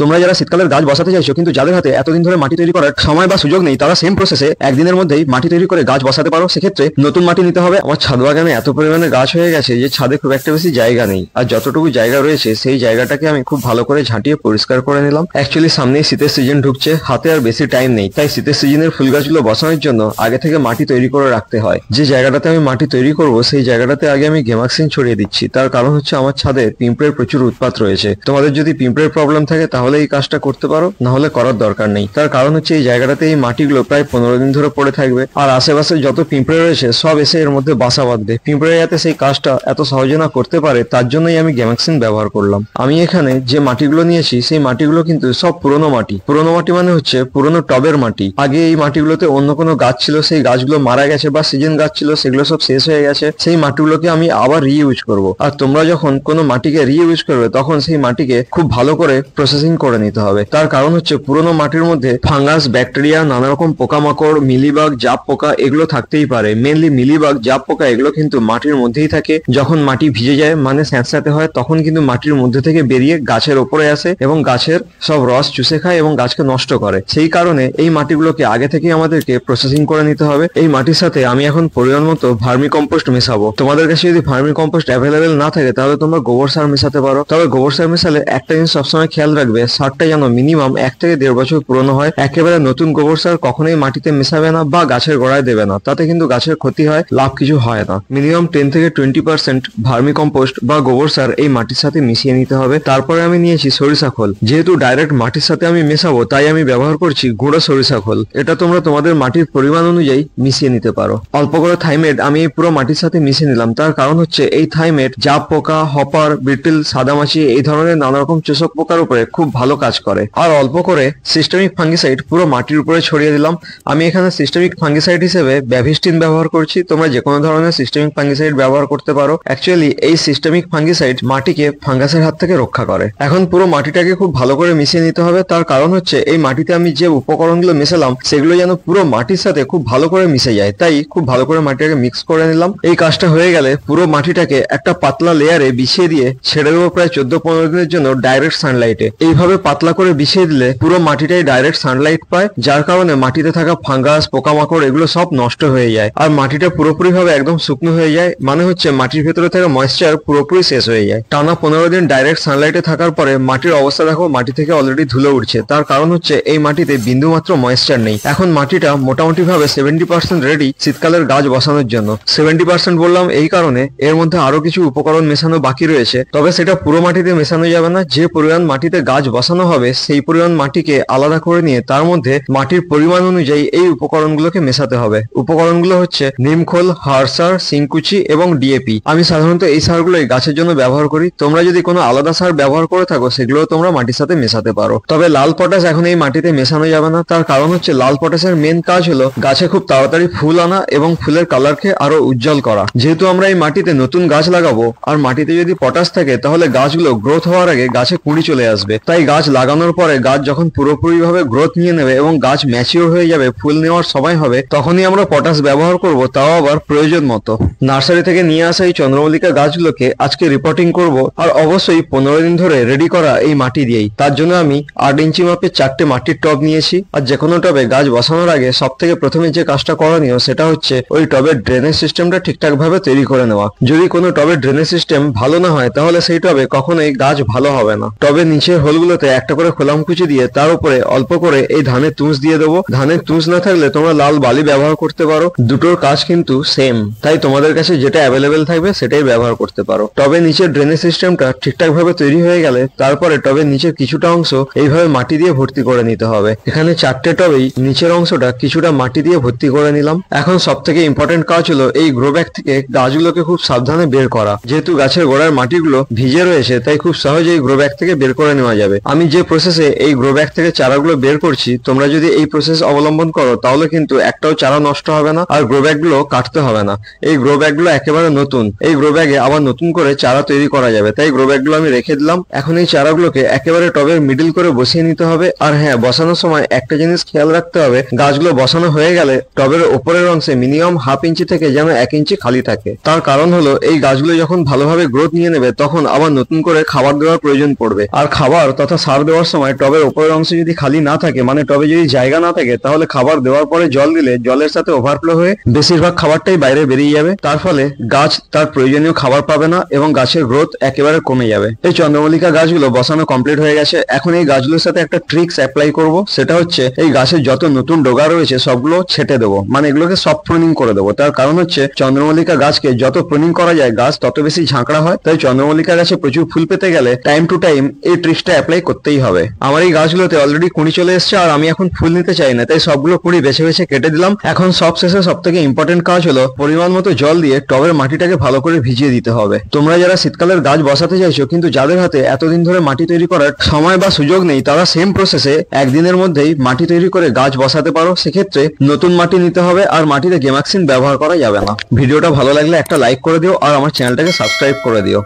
তোমরা যারা শীতকালের গাছ বসাতে চাইছো কিন্তু যাদের হাতে এতদিন ধরে মাটি তৈরি করার সময় বা সুযোগ নেই, তারা সেম প্রসেসে একদিনের মধ্যেই মাটি তৈরি করে গাছ বসাতে পারো। সেক্ষেত্রে নতুন মাটি নিতে হবে। আমার ছাদ বাগানে এত পরিমাণে গাছ হয়ে গেছে যে ছাদে খুব একটা বেশি জায়গা নেই, আর যতটুকু জায়গা রয়েছে সেই জায়গাটাকে আমি খুব ভালো করে ঝাঁটিয়ে পরিষ্কার করে নিলাম। অ্যাকচুয়ালি সামনেই শীতের সিজন ঢুকছে, হাতে আর বেশি টাইম নেই, তাই শীতের সিজনের ফুল গাছগুলো বসানোর জন্য আগে থেকে মাটি তৈরি করে রাখতে হয়। যে জায়গাটাতে আমি মাটি তৈরি করব সেই জায়গাটাতে আগে আমি গেমাক্সিন ছড়িয়ে দিচ্ছি। তার কারণ হচ্ছে আমার ছাদে পিঁপড়ের প্রচুর উৎপাত রয়েছে। তোমাদের যদি পিঁপড়ের প্রবলেম থাকে তাহলে এই কাজটা করতে পারো, না হলে করার দরকার নেই। তার কারণ হচ্ছে এই জায়গাটাতে এই মাটিগুলো প্রায় 15 দিন ধরে পড়ে থাকবে, আর আশেপাশে যত পিঁপড়ে রয়েছে সব এসে এর মধ্যে বাসা বাঁধবে। পিঁপড়ে যাতে সেই কাজটা এত সহজে না করতে পারে তার জন্যই আমি গেমাক্সিন ব্যবহার করলাম। আমি এখানে যে মাটিগুলো নিয়েছি সেই মাটিগুলো কিন্তু সব পুরনো মাটি। পুরনো মাটি মানে হচ্ছে পুরনো টবের মাটি। আগে এই মাটিগুলোতে অন্য কোনো গাছ ছিল, সেই গাছগুলো মারা গেছে, বা সিজন গাছ ছিল সেগুলো সব শেষ হয়ে গেছে। সেই মাটিগুলোকে আমি আবার রিইউজ করব। আর তোমরা যখন কোনো মাটিকে রিইউজ করবে তখন সেই মাটিকে খুব ভালো করে প্রসেসিং করে নিতে হবে। তার কারণ হচ্ছে পুরনো মাটির মধ্যে ফাঙ্গাস, ব্যাকটেরিয়া, নানা রকম পোকামাকড়, মিলিবাগ, জাপ পোকা এগুলো থাকতেই পারে। মেনলি মিলিবাগ, জাপ পোকা এগুলো কিন্তু মাটির মধ্যেই থাকে। যখন মাটি ভিজে যায় মানে স্যাঁতস্যাঁতে হয় তখন কিন্তু মাটির মধ্যে থেকে বেরিয়ে গাছের ওপরে আসে এবং গাছের সব রস চুষে খায় এবং গাছকে নষ্ট করে। সেই কারণে এই মাটিগুলোকে আগে থেকে আমাদেরকে প্রসেসিং করে নিতে হবে। এই মাটির সাথে আমি এখন পরিমাণ মতো ভার্মি কম্পোস্ট মেশাবো। তোমাদের কাছে যদি ভার্মি কম্পোস্ট অ্যাভেলেবেল না থাকে তাহলে তোমরা গোবর সার মেশাতে পারো। তবে গোবর সার মেশালে একটা জিনিস সবসময় খেয়াল রাখবে, সারটা যেন মিনিমাম 1 থেকে 1.5 বছর পুরনো হয়। একেবারে নতুন গোবর সার কখনোই মাটিতে মেশাবে না বা গাছের গোড়ায় দেবে না, তাতে কিন্তু গাছের ক্ষতি হয়, লাভ কিছু হয় না। মিনিমাম 10 থেকে 20% ভার্মি কম্পোস্ট বা গোবর সার এই মাটির সাথে মিশিয়ে নিতে হবে। তারপরে আমি নিয়েছি সরিষা খোল। যেহেতু ডাইরেক্ট মাটির সাথে আমি মেশাবো তাই আমি ব্যবহার করছি গুঁড়ো সরিষা খোল। এটা তোমরা তোমাদের মাটির পরিমাণ অনুযায়ী মিশিয়ে নিতে পারো। অল্প করে থাইমেট আমি এই পুরো মাটির সাথে মিশিয়ে নিলাম। তার কারণ হচ্ছে এই থাইমেট জাপ পোকা, হপার, বিটল, সাদামাছি এই ধরনের নানা রকম চোষক পোকার উপরে খুব ভালো কাজ করে। আর অল্প করে সিস্টেমিক ফাঙ্গিসাইড পুরো মাটির উপরে ছড়িয়ে দিলাম। আমি এখানে সিস্টেমিক ফাঙ্গিসাইড হিসেবে ব্যাভিস্টিন ব্যবহার করছি। তোমরা যে কোনো ধরনের সিস্টেমিক ফাঙ্গিসাইড ব্যবহার করতে পারো। অ্যাকচুয়ালি এই সিস্টেমিক ফাঙ্গিসাইড মাটিকে ফাঙ্গাসের হাত থেকে রক্ষা করে। এখন পুরো মাটিটাকে খুব ভালো করে মিশিয়ে নিতে হবে। তার কারণ হচ্ছে এই মাটিতে আমি যে উপকরণগুলো মেশালাম সেগুলো যেন পুরো মাটির সাথে খুব ভালো করে মিশে যায়, তাই খুব ভালো করে মাটিটাকে মিক্স করে নিলাম। এই কাজটা হয়ে গেলে পুরো মাটিটাকে একটা পাতলা লেয়ারে বিছিয়ে দিয়ে ছেড়ে দেবো প্রায় 14-15 দিনের জন্য ডাইরেক্ট সানলাইটে। এইভাবে পাতলা করে বিছিয়ে দিলে পুরো মাটিটাই ডাইরেক্ট সানলাইট পায়, যার কারণে মাটিতে থাকা ফাঙ্গাস, পোকামাকড় এগুলো সব নষ্ট হয়ে যায় আর মাটিটা পুরোপুরি ভাবে একদম শুকনো হয়ে যায়। মানে হচ্ছে মাটির ভেতরে থাকা ময়েশ্চার পুরোপুরি শেষ হয়ে যায়। টানা 15 দিন ডাইরেক্ট সানলাইটে থাকার পরে মাটির অবস্থা দেখো, মাটি থেকে অলরেডি ধুলো উঠছে। তার কারণ হচ্ছে এই মাটিতে বিন্দু মাত্র ময়েশ্চার নেই। এখন মাটিটা মোটামুটি ভাবে 70% রেডি শীতকালের গাছ বসানোর জন্য। 70% বললাম এই কারণে এর মধ্যে আরো কিছু উপকরণ মেশানো বাকি রয়েছে, তবে সেটা পুরো মাটিতে মেশানো যাবে না। যে পরিমাণ মাটিতে গাছ বসানো হবে সেই পরিমাণ মাটিকে আলাদা করে নিয়ে তার মধ্যে মাটির পরিমাণ অনুযায়ী এই উপকরণগুলোকে মেশাতে হবে। উপকরণগুলো হচ্ছে নিমখোল, হাড় সার, সিংকুচি এবং ডিএপি। আমি সাধারণত এই সারগুলোই গাছের জন্য ব্যবহার করি। তোমরা যদি কোনো আলাদা সার ব্যবহার করে থাকো সেগুলো তোমরা মাটির সাথে মেশাতে পারো। তবে লাল পটাশ এখন এই মাটিতে মেশানো যাবে না। তার কারণ হচ্ছে লাল পটাশের মেন কাজ হলো গাছে খুব তাড়াতাড়ি ফুল আনা এবং ফুলের কালারকে আরো উজ্জ্বল করা। যেহেতু আমরা এই মাটিতে নতুন গাছ লাগাবো আর মাটিতে যদি পটাশ থাকে তাহলে গাছগুলো গ্রোথ হওয়ার আগে গাছে কুঁড়ি চলে আসবে। তাই গাছ লাগানোর পরে গাছ যখন পুরোপুরি ভাবে গ্রোথ নিয়ে নেবে এবং গাছ ম্যাচিওর হয়ে যাবে, ফুল নেওয়ার সময় হবে, তখনই আমরা পটাশ ব্যবহার করব, তাও আবার প্রয়োজন মতো। নার্সারি থেকে নিয়ে আসা এই চন্দ্রমল্লিকা গাছগুলোকে আজকে রিপোর্টিং করব, আর অবশ্যই 15 দিন ধরে রেডি করা এই মাটি দিয়েই। তার জন্য আমি 8 ইঞ্চি মাপে 4টে মাটির টব নিয়েছি। আর যে কোনো টবে গাছ বসানোর আগে সব থেকে প্রথমে যে কাজটা করণীয় সেটা হচ্ছে ওই টবের ড্রেনেজ সিস্টেমটা ঠিকঠাক ভাবে তৈরি করে নেওয়া। যদি কোনো টবের ড্রেনেজ সিস্টেম ভালো না হয় তাহলে সেই টবে কখনোই গাছ ভালো হবে না। টবের নিচের হোলগুলোতে একটা করে খোলামকুচি দিয়ে তার উপরে অল্প করে এই ধানের তুষ দিয়ে দেবো। ধানের তুষ না থাকলে তোমরা লাল বালি ব্যবহার করতে পারো। দুটোর কাজ কিন্তু সেম, তাই তোমাদের কাছে যেটা অ্যাভেলেবেল থাকবে সেটাই ব্যবহার করতে পারো। টবের নিচের ড্রেনেজ সিস্টেমটা ঠিকঠাক ভাবে তৈরি হয়ে গেলে তারপরে টবের নিচের কিছুটা অংশ এইভাবে মাটি দিয়ে ভর্তি করে নিতে হবে। এখানে 4টে টবেই নিচের অংশটা কিছুটা মাটি দিয়ে ভর্তি করে নিলাম। এখন সব থেকে ইম্পর্টেন্ট কাজ হলো এই গ্রো ব্যাগ থেকে গাছগুলোকে খুব সাবধানে বের করা। যেহেতু গাছের গোড়ার মাটিগুলো ভিজে রয়েছে তাই খুব সহজেই গ্রো ব্যাগ থেকে বের করে নেওয়া যাবে। আমি যে প্রসেসে এই গ্রো ব্যাগ থেকে চারাগুলো বের করছি, তোমরা যদি এই প্রসেস অবলম্বন করো তাহলে কিন্তু একটাও চারা নষ্ট হবে না আর গ্রো ব্যাগ গুলো কাটতে হবে না। এই গ্রো ব্যাগ গুলো একেবারে নতুন, এই গ্রো ব্যাগে আবার নতুন করে চারা তৈরি করা যাবে, তাই গ্রো ব্যাগ গুলো আমি রেখে দিলাম। এখন এই চারাগুলোকে একেবারে টবের মিডিল করে বসিয়ে নিতে হবে। আর হ্যাঁ, বসানোর সময় একটা জিনিস খেয়াল রাখতে হবে, গাছগুলো বসানো হয়ে গেলে টবের ওপরের অংশে মিনিমাম 1/2 ইঞ্চি থেকে যেন 1 ইঞ্চি খালি থাকে। তার কারণ হলো এই গাছগুলো যখন ভালোভাবে গ্রোথ নিয়ে নেবে তখন আবার নতুন করে খাবার দেওয়ার প্রয়োজন পড়বে, আর খাবার তথা তথা সার দেওয়ার সময় টবের উপরের অংশ যদি খালি না থাকে, মানে টবে যদি জায়গা না থাকে, তাহলে খাবার দেওয়ার পরে জল দিলে জলের সাথে ওভারফ্লো হয়ে বেশিরভাগ খাবারটাই বাইরে বেরিয়ে যাবে। তার ফলে গাছ তার প্রয়োজনীয় খাবার পাবে না এবং গাছের গ্রোথ একেবারে কমে যাবে। এই চন্দ্রমল্লিকা গাছগুলো বসানো কমপ্লিট হয়ে গেছে। এখন এই গাছগুলোর সাথে একটা ট্রিক্স অ্যাপ্লাই করব, সেটা হচ্ছে এই গাছের যত নতুন ডগা রয়েছে সবগুলো ছেটে দেবো, মানে এগুলোকে সব প্রুনিং করে দেবো। তার কারণ হচ্ছে চন্দ্রমল্লিকা গাছকে যত প্রুনিং করা যায় গাছ তত বেশি ঝাঁকড়া হয়। তাই চন্দ্রমল্লিকা গাছে প্রচুর ফুল পেতে গেলে টাইম টু টাইম এই ট্রিক্সটা অ্যাপ্লাই করতেই হবে। আমার এই গাছগুলোতে অলরেডি কুঁড়ি চলে এসেছে আর আমি এখন ফুল নিতে চাই না, তাই সবগুলো কুঁড়ি বেছে বেছে কেটে দিলাম। এখন সব শেষে সব থেকে ইম্পর্টেন্ট কাজ হলো পরিমাণ মতো জল দিয়ে টবের মাটিটাকে ভালো করে ভিজিয়ে দিতে হবে। তোমরা যারা শীতকালের গাছ বসাতে চাইছো কিন্তু যাদের হাতে এতদিন ধরে মাটি তৈরি করার সময় বা সুযোগ নেই, তারা সেম প্রসেসে একদিনের মধ্যেই মাটি তৈরি করে গাছ বসাতে পারো। সেক্ষেত্রে নতুন মাটি নিতে হবে আর মাটিতে গেমাক্সিন ব্যবহার করা যাবে না। ভিডিওটা ভালো লাগলে একটা লাইক করে দিও আর আমার চ্যানেলটাকে সাবস্ক্রাইব করে দিও।